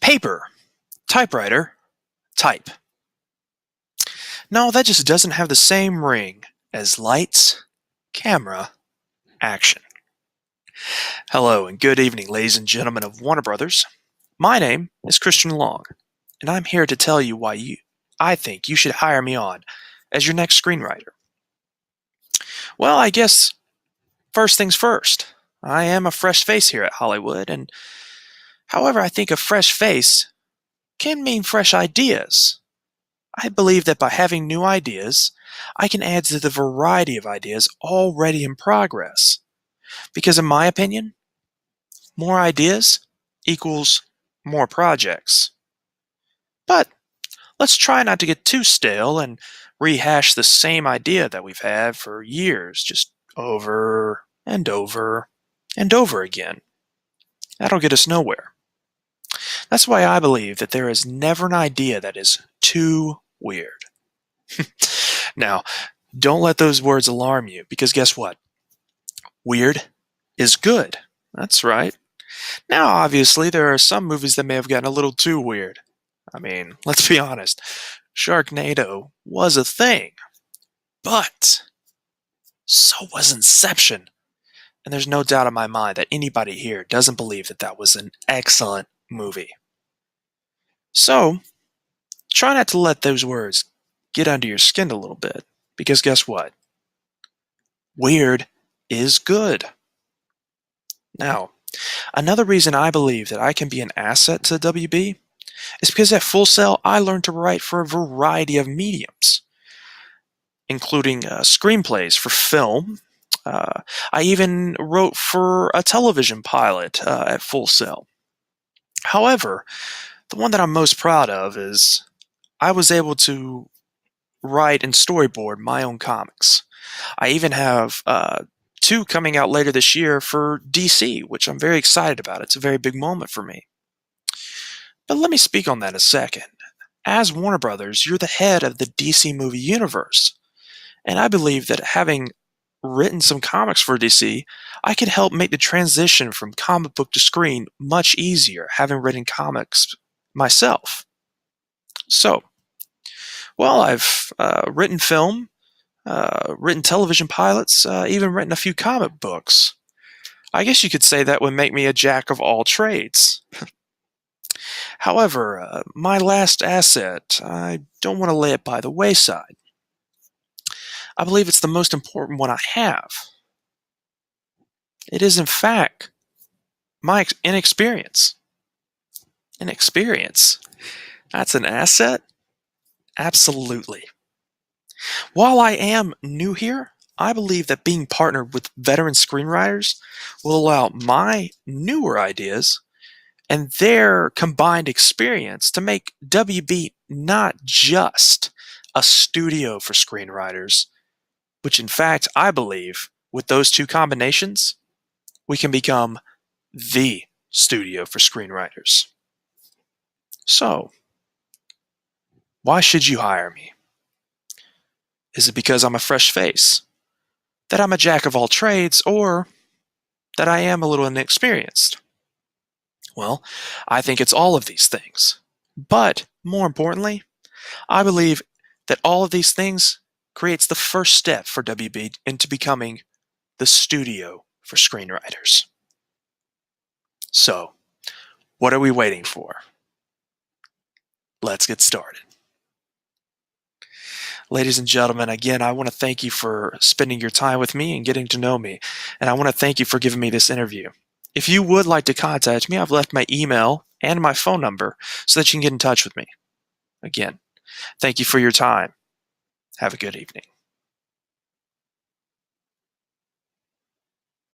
Paper, typewriter, type. No, that just doesn't have the same ring as lights, camera, action. Hello and good evening, ladies and gentlemen of Warner Brothers. My name is Christian Long, and I'm here to tell you why I think you should hire me on as your next screenwriter. Well, I guess first things first. I am a fresh face here at Hollywood, and however, I think a fresh face can mean fresh ideas. I believe that by having new ideas, I can add to the variety of ideas already in progress. Because in my opinion, more ideas equals more projects. But let's try not to get too stale and rehash the same idea that we've had for years, just over and over and over again. That'll get us nowhere. That's why I believe that there is never an idea that is too weird. Now, don't let those words alarm you, because guess what? Weird is good. That's right. Now, obviously, there are some movies that may have gotten a little too weird. I mean, let's be honest. Sharknado was a thing. But so was Inception. And there's no doubt in my mind that anybody here doesn't believe that that was an excellent movie. So, try not to let those words get under your skin a little bit, because guess what? Weird is good. Now, another reason I believe that I can be an asset to WB is because at Full Sail I learned to write for a variety of mediums, including screenplays for film. I even wrote for a television pilot at Full Sail. However, the one that I'm most proud of is I was able to write and storyboard my own comics. I even have two coming out later this year for DC, which I'm very excited about. It's a very big moment for me. But let me speak on that a second. As Warner Brothers, you're the head of the DC movie universe. And I believe that having written some comics for DC, I could help make the transition from comic book to screen much easier, having written comics myself. So, well, I've written film, written television pilots, even written a few comic books. I guess you could say that would make me a jack of all trades. However, my last asset, I don't want to lay it by the wayside. I believe it's the most important one I have. It is, in fact, my inexperience. Inexperience? That's an asset? Absolutely. While I am new here, I believe that being partnered with veteran screenwriters will allow my newer ideas and their combined experience to make WB not just a studio for screenwriters, which in fact I believe with those two combinations, we can become the studio for screenwriters. So, why should you hire me? Is it because I'm a fresh face? That I'm a jack of all trades? Or that I am a little inexperienced? Well, I think it's all of these things. But, more importantly, I believe that all of these things creates the first step for WB into becoming the studio for screenwriters. So, what are we waiting for? Let's get started. Ladies and gentlemen, again, I want to thank you for spending your time with me and getting to know me. And I want to thank you for giving me this interview. If you would like to contact me, I've left my email and my phone number so that you can get in touch with me. Again, thank you for your time. Have a good evening.